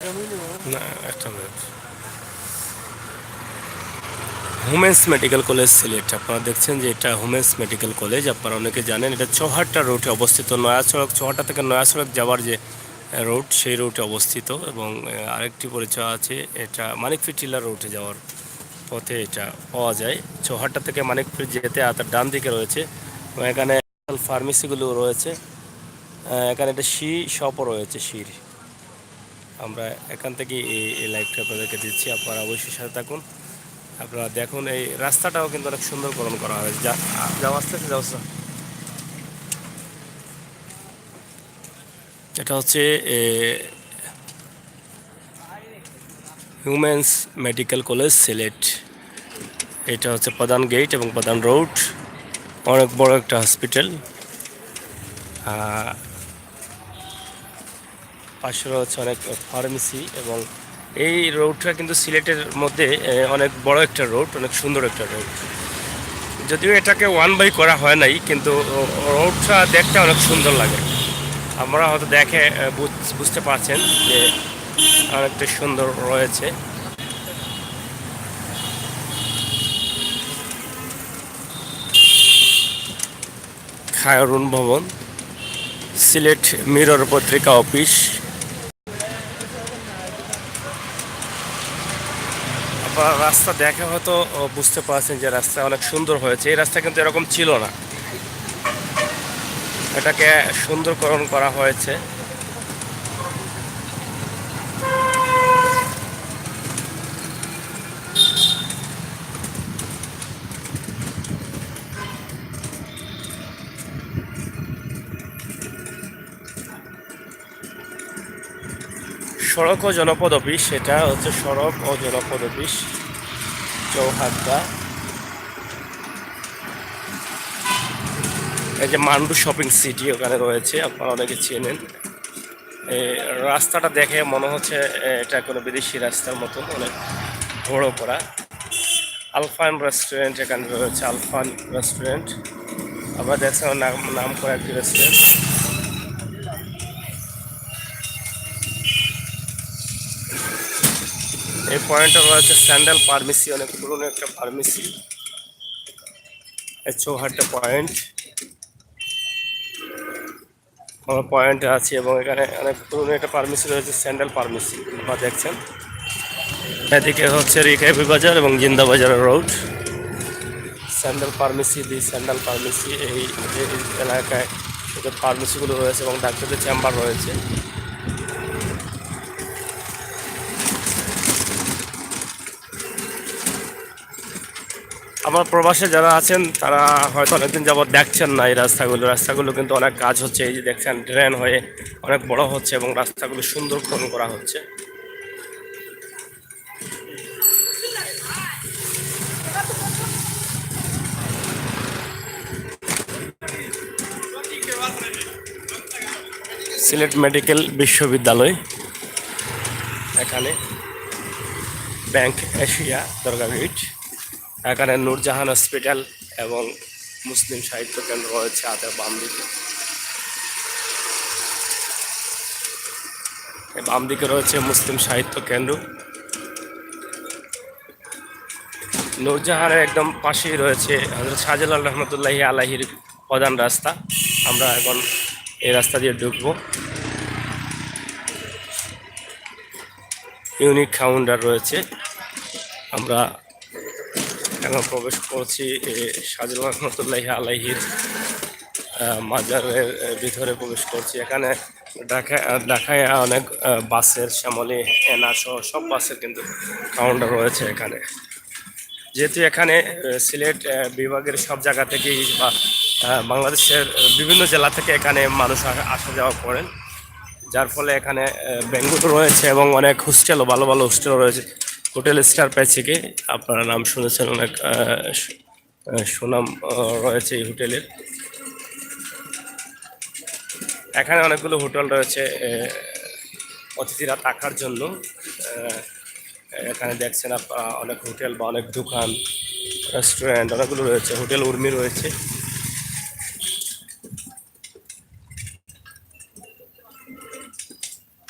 না, একটা minute. হোমেন্স medical college Sylhet, আপনারা দেখছেন যে এটা হোমেন্স মেডিকেল কলেজ। আপনারা অনেকে জানেন এটা চৌহাট্টা রোডে অবস্থিত। নয়া সড়ক, চৌহাট্টা থেকে নয়া সড়ক যাওয়ার যে রোড, সেই রোডে অবস্থিত। এবং আরেকটি পরিচয় আছে, এটা মানিকপীর টিলা রোডে যাওয়ার পথে এটা পাওয়া যায়। চৌহাট্টা থেকে মানিকপীর যেতে তার ডান দিকে রয়েছে। এবং এখানে ফার্মেসিগুলো রয়েছে। এখানে একটা শপও রয়েছে, শির। আমরা এখান থেকে এই লাইভটা আপনাদেরকে দিচ্ছি, আপনারা অবশ্যই সাথে থাকুন। আপনারা দেখুন, এই রাস্তাটাও কিন্তু অনেক সুন্দরকরণ করা হয়েছে। যাওয়া আসতেছে, যাওয়া আসতে। এটা হচ্ছে হিউম্যানস মেডিকেল কলেজ সিলেট। এটা হচ্ছে প্রধান গেট এবং প্রধান রোড। অনেক বড় একটা হসপিটাল। পাশে রয়েছে অনেক ফার্মেসি। এবং এই রোডটা কিন্তু সিলেটের মধ্যে অনেক বড় একটা রোড, অনেক সুন্দর একটা রোড। যদিও এটাকে ওয়ান বাই করা হয় নাই, কিন্তু রোডটা দেখতে অনেক সুন্দর লাগে। আমরা হয়তো দেখে বুঝতে পারছেন যে অনেকটা সুন্দর রয়েছে। খায়রুন ভবন, সিলেট মিরর পত্রিকা অফিস। আপনারা রাস্তা দেখে হয়তো বুঝতে পারছেন যে রাস্তা অনেক সুন্দর হয়েছে। এই রাস্তা কিন্তু এরকম ছিল না, এটাকে সুন্দরকরণ করা হয়েছে। সড়ক ও জনপদ অফিস, এটা হচ্ছে সড়ক ও জনপদ অফিস, চৌহাট্টা। এই যে মান্ডু শপিং সিটি ওখানে রয়েছে, আপনারা অনেকে চেনেন। এই রাস্তাটা দেখে মনে হচ্ছে এটা কোনো বিদেশি রাস্তার মতন, অনেক বড় করা। আলফান রেস্টুরেন্ট এখানে রয়েছে, আলফান রেস্টুরেন্ট। আমরা দেখছেন নাম করা একটি রেস্টুরেন্ট। এই পয়েন্টে রয়েছে স্যান্ডেল ফার্মেসি, অনেক পুরনো একটা ফার্মেসি। চৌহাট্টা পয়েন্ট, আমরা পয়েন্টে আছি। এবং এখানে অনেক পুরনো একটা ফার্মেসি রয়েছে, স্যান্ডেল ফার্মেসি আপনারা দেখছেন। এদিকে হচ্ছে রিকাইবি বাজার এবং জিন্দা বাজারের রোড। স্যান্ডেল ফার্মেসি, দি স্যান্ডেল ফার্মেসি, এই এলাকায় যে ফার্মেসিগুলো রয়েছে এবং ডাক্তারদের চেম্বার রয়েছে। আমার প্রবাসে যারা আছেন তারা হয়তো অনেকদিন যাবৎ দেখছেন না এই রাস্তাগুলো কিন্তু অনেক কাজ হচ্ছে। এই যে দেখছেন, ড্রেন হয়ে অনেক বড় হচ্ছে এবং রাস্তাগুলো সুন্দরকরণ করা হচ্ছে। সিলেট মেডিকেল বিশ্ববিদ্যালয়, এখানে ব্যাংক এশিয়া দরগা গেট, এখানে নূরজাহান হসপিটাল এবং মুসলিম সাহিত্য কেন্দ্র রয়েছে হাতের বাম দিকে। বাম দিকে রয়েছে মুসলিম সাহিত্য কেন্দ্র। নূরজাহানের একদম পাশেই রয়েছে হযরত শাহজালাল রহমতুল্লাহি আলাইহির প্রধান রাস্তা। আমরা এখন এই রাস্তা দিয়ে ঢুকবো। ইউনিক কাউন্টার রয়েছে, আমরা এখন প্রবেশ করছি শাহজালাল রহমতুল্লাহি আলাইহির মাজারের ভিতরে প্রবেশ করছি। এখানে ঢাকায় অনেক বাসের, শ্যামলী, এনা সহ সব বাসের কিন্তু কাউন্টার রয়েছে এখানে। যেহেতু এখানে সিলেট বিভাগের সব জায়গা থেকেই বা বাংলাদেশের বিভিন্ন জেলা থেকে এখানে মানুষ আসা যাওয়া করেন, যার ফলে এখানে বেঙ্গল রয়েছে এবং অনেক হোস্টেলও, ভালো ভালো হোস্টেলও রয়েছে। হোটেল স্টার প্যাচিকে আপনারা নাম শুনেছেন, অনেক সুনাম রয়েছে এই হোটেলের। এখানে অনেকগুলো হোটেল রয়েছে অতিথিরা থাকার জন্য। এখানে দেখছেন আপনারা অনেক হোটেল বা অনেক দোকান, রেস্টুরেন্ট অনেকগুলো রয়েছে। হোটেল উর্মি রয়েছে।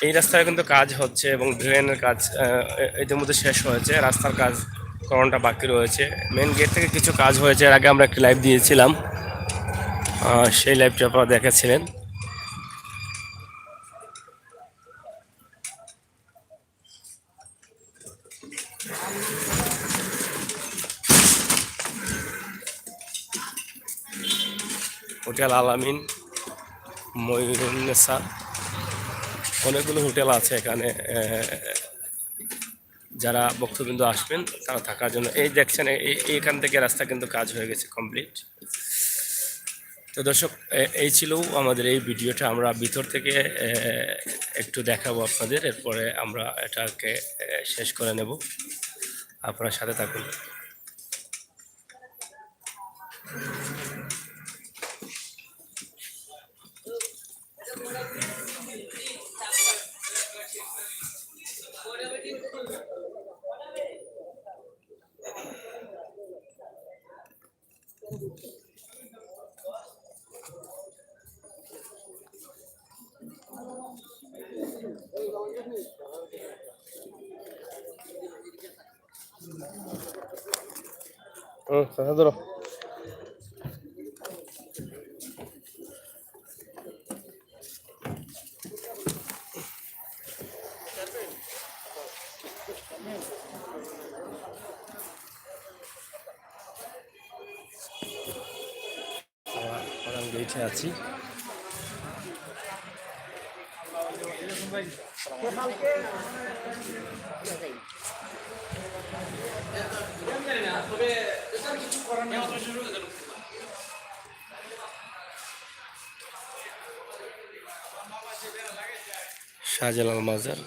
এই রাস্তায় কিন্তু কাজ হচ্ছে এবং ড্রেনের কাজ ইতিমধ্যে শেষ হয়েছে, রাস্তার কাজ করানোটা বাকি রয়েছে। মেন গেট থেকে কিছু কাজ হয়েছে, এর আগে আমরা একটি লাইভ দিয়েছিলাম, সেই লাইভটি আপনারা দেখেছিলেন। হোটেল আলামিন, ময়ূরুন্নেসা, অনেকগুলো হোটেল আছে এখানে। যারা ভক্তবৃন্দ আসবেন তারা থাকার জন্য, এই দেখছেন এইখান থেকে রাস্তা কিন্তু কাজ হয়ে গেছে কমপ্লিট। তো দর্শক, এই ছিল আমাদের এই ভিডিওটা, আমরা ভিতর থেকে একটু দেখাবো আপনাদের, এরপরে আমরা এটাকে শেষ করে নেব। আপনারা সাথে থাকুন। ধরো গেটে আছি। শাহজালাল মাজার,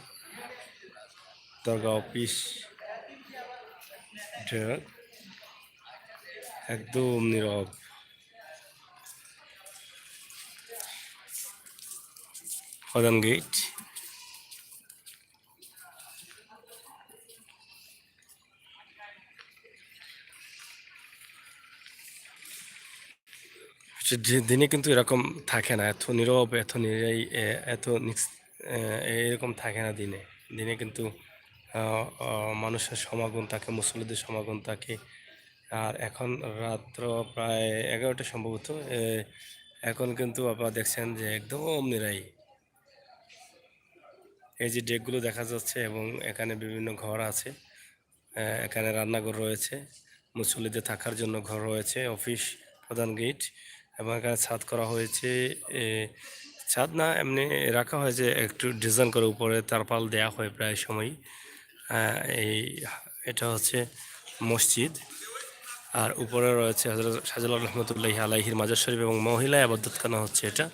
দরগা অফিস, একদম নীরব। প্রধান গেট, দিনে কিন্তু এরকম থাকে না, এত নীরব, এত নিরাই, এত এরকম থাকে না দিনে। দিনে কিন্তু মানুষের সমাগম থাকে, মুসল্লিদের সমাগম থাকে। আর এখন রাত্র প্রায় 11টা সম্ভবত। এখন কিন্তু আপনারা দেখছেন যে একদম নিরাই। এই যে ডেকগুলো দেখা যাচ্ছে এবং এখানে বিভিন্ন ঘর আছে। এখানে রান্নাঘর রয়েছে, মুসল্লিদের থাকার জন্য ঘর রয়েছে, অফিস, প্রধান গেট, এবং এখানে ছাদ করা হয়েছে। এ, ছাদ না, এমনি রাখা হয়েছে একটু ডিজাইন করে, উপরে তারপাল দেয়া হয় প্রায় সময়। এই এটা হচ্ছে মসজিদ, আর উপরে রয়েছে হযরত শাহজালাল রহমতুল্লাহি আলাইহির মাজার শরীফ এবং মহিলা আবাদতখানা হচ্ছে এটা।